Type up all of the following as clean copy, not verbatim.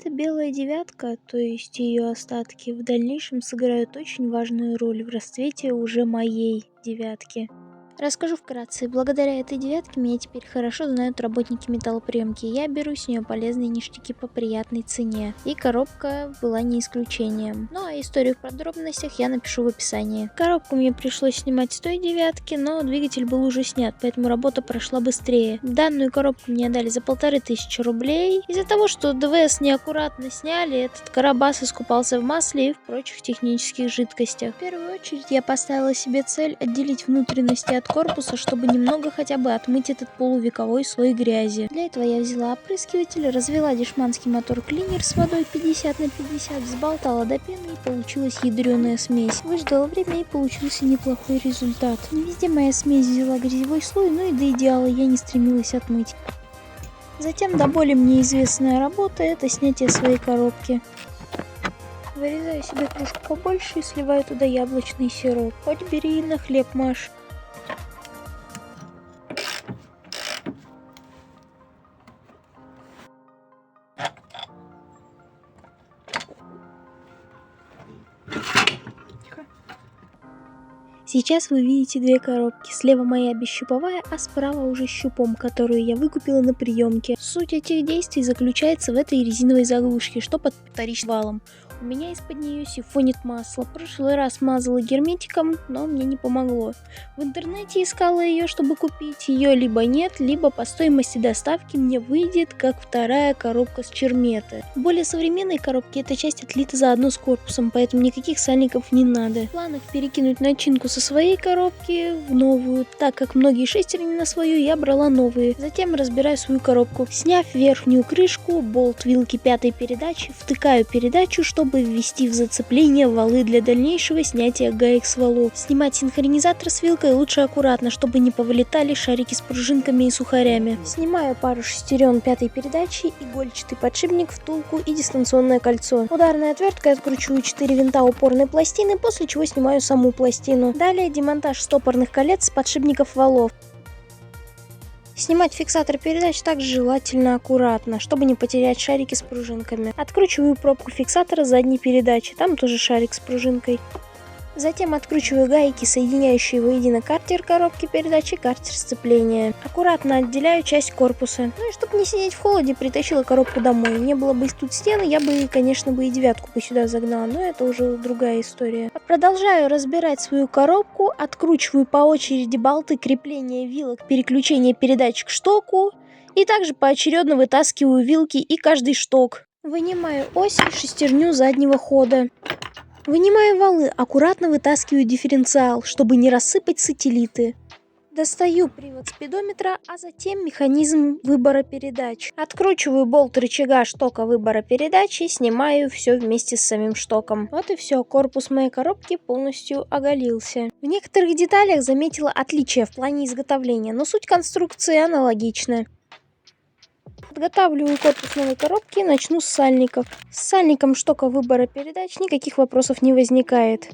Эта белая девятка, то есть ее остатки, в дальнейшем сыграют очень важную роль в расцвете уже моей девятки. Расскажу вкратце. Благодаря этой девятке меня теперь хорошо знают работники металлоприемки. Я беру с нее полезные ништяки по приятной цене. И коробка была не исключением. Ну а историю в подробностях я напишу в описании. Коробку мне пришлось снимать с той девятки, но двигатель был уже снят, поэтому работа прошла быстрее. Данную коробку мне дали за 1500 рублей. Из-за того, что ДВС неаккуратно сняли, этот карабас искупался в масле и в прочих технических жидкостях. В первую очередь я поставила себе цель отделить внутренности от корпуса, чтобы немного хотя бы отмыть этот полувековой слой грязи. Для этого я взяла опрыскиватель, развела дешманский мотор-клинер с водой 50/50, взболтала до пены и получилась ядреная смесь. Выждала время и получился неплохой результат. Не везде моя смесь взяла грязевой слой, но и до идеала я не стремилась отмыть. Затем до боли мне известная работа — это снятие своей коробки. Вырезаю себе кружку побольше и сливаю туда яблочный сироп. Хоть бери и на хлеб маш. Сейчас вы видите две коробки. Слева моя бесщуповая, а справа уже щупом, которую я выкупила на приемке. Суть этих действий заключается в этой резиновой заглушке, что под вторичным валом. У меня из-под нее сифонит масло. В прошлый раз мазала герметиком, но мне не помогло. В интернете искала ее, чтобы купить. Ее либо нет, либо по стоимости доставки мне выйдет как вторая коробка с черметы. В более современной коробке эта часть отлита заодно с корпусом, поэтому никаких сальников не надо. В планах перекинуть начинку со своей коробки в новую. Так как многие шестерни на свою, я брала новые. Затем разбираю свою коробку. Сняв верхнюю крышку, болт вилки 5-й передачи, втыкаю передачу, чтобы ввести в зацепление валы для дальнейшего снятия гаек с валов. Снимать синхронизатор с вилкой лучше аккуратно, чтобы не повылетали шарики с пружинками и сухарями. Снимаю пару шестерен 5-й передачи, игольчатый подшипник, втулку и дистанционное кольцо. Ударной отверткой откручиваю 4 винта упорной пластины, после чего снимаю саму пластину. Далее демонтаж стопорных колец с подшипников валов. Снимать фиксатор передач также желательно аккуратно, чтобы не потерять шарики с пружинками. Откручиваю пробку фиксатора задней передачи, там тоже шарик с пружинкой. Затем откручиваю гайки, соединяющие воедино картер коробки передач и картер сцепления. Аккуратно отделяю часть корпуса. Ну и чтобы не сидеть в холоде, притащила коробку домой. Не было бы тут стены, я бы, конечно, и девятку бы сюда загнала, но это уже другая история. Продолжаю разбирать свою коробку, откручиваю по очереди болты крепления вилок, переключения передач к штоку и также поочередно вытаскиваю вилки и каждый шток. Вынимаю ось и шестерню заднего хода. Вынимаю валы, аккуратно вытаскиваю дифференциал, чтобы не рассыпать сателлиты. Достаю привод спидометра, а затем механизм выбора передач. Откручиваю болт рычага штока выбора передач и снимаю все вместе с самим штоком. Вот и все, корпус моей коробки полностью оголился. В некоторых деталях заметила отличия в плане изготовления, но суть конструкции аналогична. Подготавливаю корпус новой коробки и начну с сальников. С сальником штока выбора передач никаких вопросов не возникает.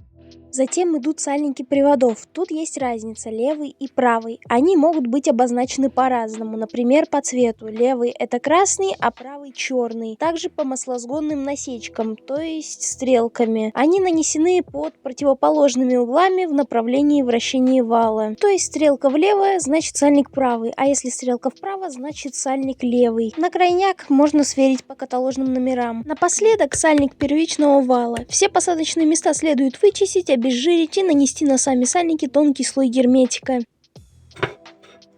Затем идут сальники приводов. Тут есть разница, левый и правый. Они могут быть обозначены по-разному, например, по цвету. Левый это красный, а правый черный. Также по маслосгонным насечкам, то есть стрелками. Они нанесены под противоположными углами в направлении вращения вала. То есть стрелка влево, значит сальник правый, а если стрелка вправо, значит сальник левый. На крайняк можно сверить по каталожным номерам. Напоследок сальник первичного вала. Все посадочные места следует вычистить, обезжирить и нанести на сами сальники тонкий слой герметика.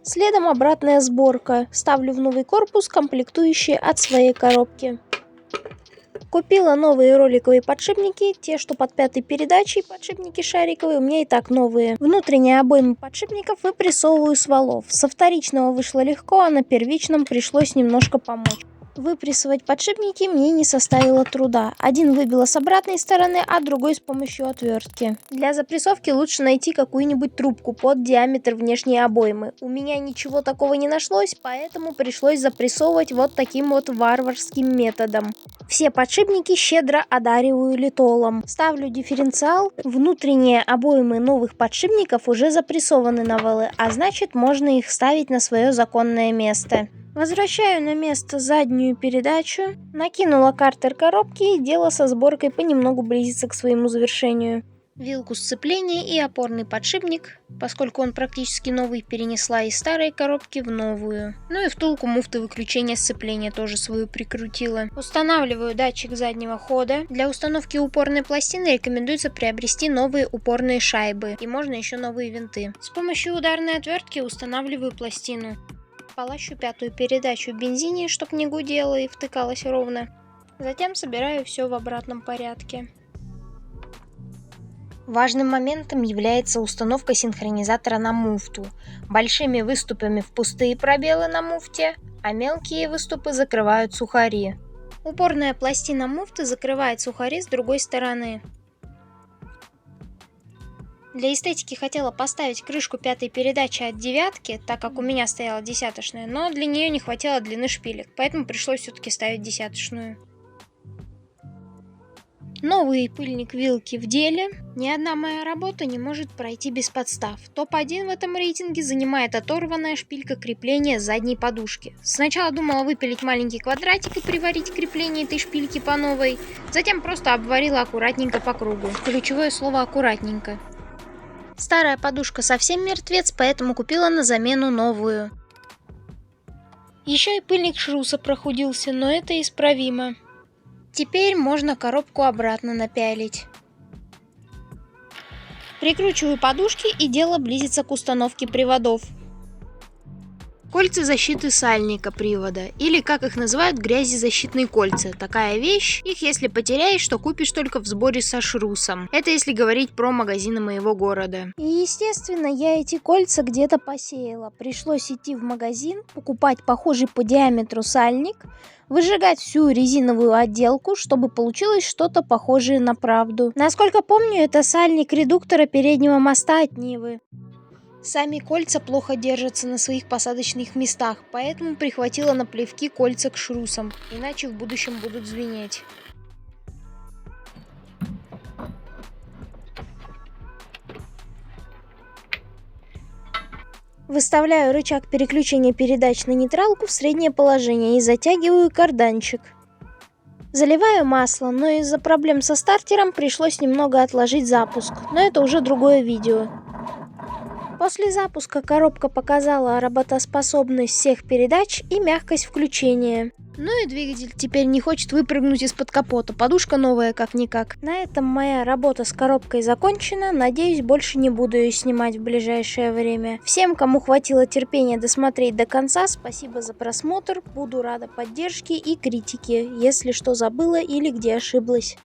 Следом обратная сборка. Ставлю в новый корпус комплектующие от своей коробки. Купила новые роликовые подшипники, те, что под 5-й передачей, подшипники шариковые, у меня и так новые. Внутренние обоймы подшипников выпрессовываю с валов. Со вторичного вышло легко, а на первичном пришлось немножко помочь. Выпрессовать подшипники мне не составило труда. Один выбила с обратной стороны, а другой с помощью отвертки. Для запрессовки лучше найти какую-нибудь трубку под диаметр внешней обоймы. У меня ничего такого не нашлось, поэтому пришлось запрессовывать вот таким вот варварским методом. Все подшипники щедро одариваю литолом. Ставлю дифференциал. Внутренние обоймы новых подшипников уже запрессованы на валы, а значит можно их ставить на свое законное место. Возвращаю на место заднюю передачу. Накинула картер коробки, и дело со сборкой понемногу близится к своему завершению. Вилку сцепления и опорный подшипник, поскольку он практически новый, перенесла из старой коробки в новую. Ну и втулку муфты выключения сцепления тоже свою прикрутила. Устанавливаю датчик заднего хода. Для установки упорной пластины рекомендуется приобрести новые упорные шайбы, и можно еще новые винты. С помощью ударной отвертки устанавливаю пластину. Полощу пятую передачу в бензине, чтоб не гудела и втыкалась ровно. Затем собираю все в обратном порядке. Важным моментом является установка синхронизатора на муфту. Большими выступами в пустые пробелы на муфте, а мелкие выступы закрывают сухари. Упорная пластина муфты закрывает сухари с другой стороны. Для эстетики хотела поставить крышку пятой передачи от девятки, так как у меня стояла десяточная, но для нее не хватило длины шпилек, поэтому пришлось все-таки ставить десяточную. Новый пыльник вилки в деле. Ни одна моя работа не может пройти без подстав. Топ-1 в этом рейтинге занимает оторванная шпилька крепления задней подушки. Сначала думала выпилить маленький квадратик и приварить крепление этой шпильки по новой. Затем просто обварила аккуратненько по кругу. Ключевое слово «аккуратненько». Старая подушка совсем мертвец, поэтому купила на замену новую. Еще и пыльник шруса прохудился, но это исправимо. Теперь можно коробку обратно напялить. Прикручиваю подушки, и дело близится к установке приводов. Кольца защиты сальника привода, или как их называют, грязезащитные кольца. Такая вещь, их если потеряешь, то купишь только в сборе со шрусом. Это если говорить про магазины моего города. И естественно, я эти кольца где-то посеяла. Пришлось идти в магазин, покупать похожий по диаметру сальник, выжигать всю резиновую отделку, чтобы получилось что-то похожее на правду. Насколько помню, это сальник редуктора переднего моста от Нивы. Сами кольца плохо держатся на своих посадочных местах, поэтому прихватила на плевки кольца к шрусам, иначе в будущем будут звенеть. Выставляю рычаг переключения передач на нейтралку в среднее положение и затягиваю карданчик. Заливаю масло, но из-за проблем со стартером пришлось немного отложить запуск, но это уже другое видео. После запуска коробка показала работоспособность всех передач и мягкость включения. Ну и двигатель теперь не хочет выпрыгнуть из-под капота, подушка новая как-никак. На этом моя работа с коробкой закончена, надеюсь, больше не буду ее снимать в ближайшее время. Всем, кому хватило терпения досмотреть до конца, спасибо за просмотр, буду рада поддержке и критике, если что забыла или где ошиблась.